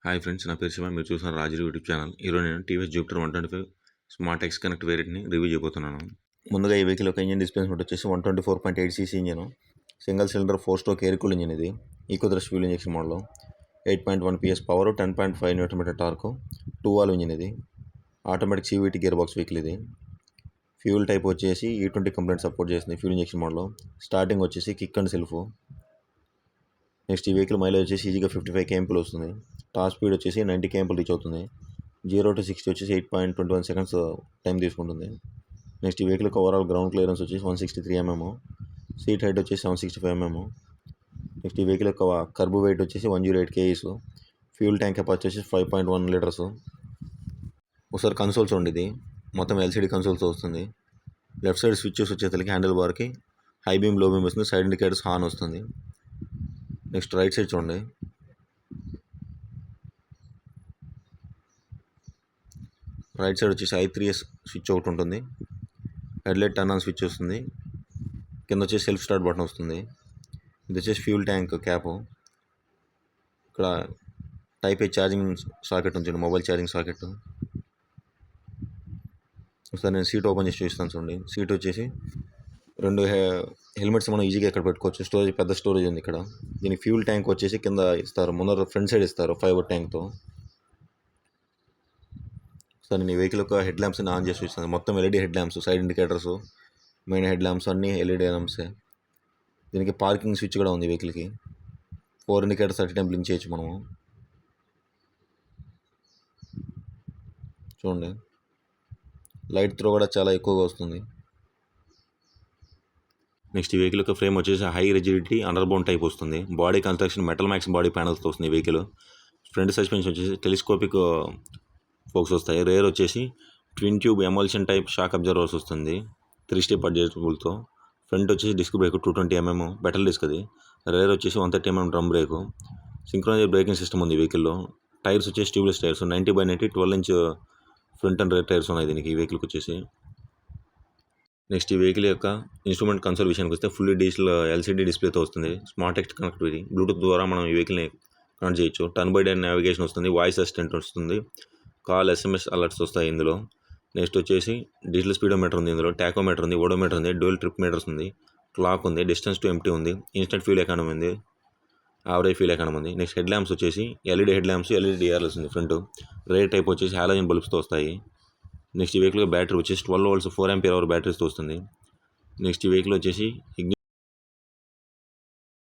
Hi friends, నా పేరు శివ. మీరు చూసిన రాజు యూట్యూబ్ ఛానల్. ఈరోజు నేను TVS Jupiter 125 smart X connect వేరియట్ని రివ్యూ చేయబోతున్నాను. ముందుగా ఈ వెహికల్ ఒక ఇంజిన్ డిస్ప్లేస్మెంట్ వచ్చేసి 124.8 cc engine, single cylinder 4-stroke air cool engine. ఇది Ecothrust fuel injection model. 8.1 PS power, 10.5 Nm torque, 2 valve engine. ఇది automatic CVT gear box vehicle. ఇది fuel type వచ్చేసి E20 కంప్లైంట్ సపోర్ట్ చేస్తుంది fuel injection model. Starting వచ్చేసి kick and self. Next ఈ vehicle mileage వచ్చేసి ఈజీగా 55 km వస్తుంది. Top speed వచ్చేసి 90 km రీచ్ అవుతుంది. 0 to 60 వచ్చేసి 8.21 seconds టైం తీసుకుంటుంది. నెక్స్ట్ ఈ వెహికల్ ఓవరాల్ గ్రౌండ్ క్లియరెన్స్ వచ్చేసి 163 mm, సీట్ హైట్ వచ్చేసి 765 mm. నెక్స్ట్ ఈ వెహికల్ యొక్క కర్బ్ వెయిట్ వచ్చేసి 108 kgs. ఫ్యూల్ ట్యాంక్ కెపాసిటీ వచ్చేసి 5.1 లీటర్స్. ఒకసారి కన్సోల్స్ ఉండి, ఇది మొత్తం LCD కన్సోల్స్ వస్తుంది. లెఫ్ట్ సైడ్ స్విచ్చెస్ వచ్చేసరికి హ్యాండిల్ బార్కి హై బీమ్, లో బీమ్ వస్తుంది. సైడ్ ఇండికేటర్స్ హార్న్ వస్తుంది. నెక్స్ట్ రైట్ సైడ్ చూడండి, రైట్ సైడ్ వచ్చేసి I3S స్విచ్ ఒకటి ఉంటుంది. హెడ్లైట్ టర్న్ ఆన్ స్విచ్ వస్తుంది. కింద వచ్చేసి సెల్ఫ్ స్టార్ట్ బటన్ వస్తుంది. ఇది వచ్చేసి ఫ్యూల్ ట్యాంక్ క్యాప్. ఇక్కడ టైప్ ఏ ఛార్జింగ్ సాకెట్ ఉంటుంది, మొబైల్ ఛార్జింగ్ సాకెట్. ఒకసారి నేను సీట్ ఓపెన్ చేసి చూస్తాను చూడండి. సీట్ వచ్చేసి 2 హెల్మెట్స్ మనం ఈజీగా ఇక్కడ పెట్టుకోవచ్చు. స్టోరేజ్ పెద్ద స్టోరేజ్ ఉంది ఇక్కడ. దీనికి ఫ్యూల్ ట్యాంక్ వచ్చేసి కింద ఇస్తారు, ముందర ఫ్రంట్ సైడ్ ఇస్తారు ఫైబర్ ట్యాంక్తో. సార్ నేను ఈ వెహికల్ యొక్క హెడ్ ల్యాంప్స్ని ఆన్ చేసి చూస్తాను. మొత్తం LED head lamps, side indicators, main head lamps అన్నీ LED ల్యాంప్సే. దీనికి పార్కింగ్ స్విచ్ కూడా ఉంది వెహికల్కి. 4 ఇండికేటర్స్ అట్ టైం బ్లింక్ చేయొచ్చు మనము. చూడండి, లైట్ త్రో కూడా చాలా ఎక్కువగా వస్తుంది. నెక్స్ట్ ఈ వెహికల్ యొక్క ఫ్రేమ్ వచ్చేసి high rigidity under bound type వస్తుంది. Body construction metal max body ప్యానల్స్తో వస్తుంది వెహికల్. ఫ్రంట్ సస్పెన్షన్ వచ్చేసి టెలిస్కోపిక్ ఫోక్స్ వస్తాయి. రేర్ వచ్చేసి twin tube emulsion type shock absorbers వస్తుంది 3 స్టెప్ అడ్జస్టబుల్తో. ఫ్రంట్ వచ్చేసి disc brake 220 mm petal disc. అది రేర్ వచ్చేసి 130 mm drum brake. Synchronise braking system ఉంది వెహికల్లో. టైర్స్ వచ్చేసి tubeless tyres 90/90 12-inch front and rear tyres ఉన్నాయి దీనికి ఈ వెహికల్కి వచ్చేసి. నెక్స్ట్ ఈ వెహికల్ యొక్క ఇన్స్ట్రుమెంట్ కన్సోల్ విషయానికి వస్తే ఫుల్లీ డిజిటల్ LCD డిస్ప్లేతో వస్తుంది. స్మార్ట్ ఎక్స్ కనెక్టివిటీ, బ్లూటూత్ ద్వారా మనం ఈ వెహికల్ని కనెక్ట్ చేయొచ్చు. టర్న్ బై టర్న్ నావిగేషన్ వస్తుంది, వాయిస్ అసిస్టెంట్ వస్తుంది, కాల్ SMS అలర్ట్స్ వస్తాయి ఇందులో. నెక్స్ట్ వచ్చేసి డిజిటల్ స్పీడోమీటర్ ఉంది ఇందులో, టాకోమీటర్ ఉంది, ఓడోమీటర్ ఉంది, డ్యూయల్ ట్రిప్ మీటర్స్ ఉంది, క్లాక్ ఉంది, డిస్టెన్స్ టు ఎంప్టీ ఉంది, ఇన్స్టెంట్ ఫ్యూల్ ఎకానమీ ఉంది, యావరేజ్ ఫ్యూల్ ఎకానమీ ఉంది. నెక్స్ట్ హెడ్ ల్యాంప్స్ వచ్చేసి LED head lamps, LED DRLs ఉంది ఫ్రంట్. రేర్ టైప్ వచ్చేసి హాలోజన్ బల్బ్స్తో వస్తాయి. నెక్స్ట్ ఈ వెహికల్ బ్యాటరీ వచ్చేసి 12 volts 4 ampere బ్యాటరీస్తో వస్తుంది. నెక్స్ట్ ఈ వెహికల్ వచ్చేసి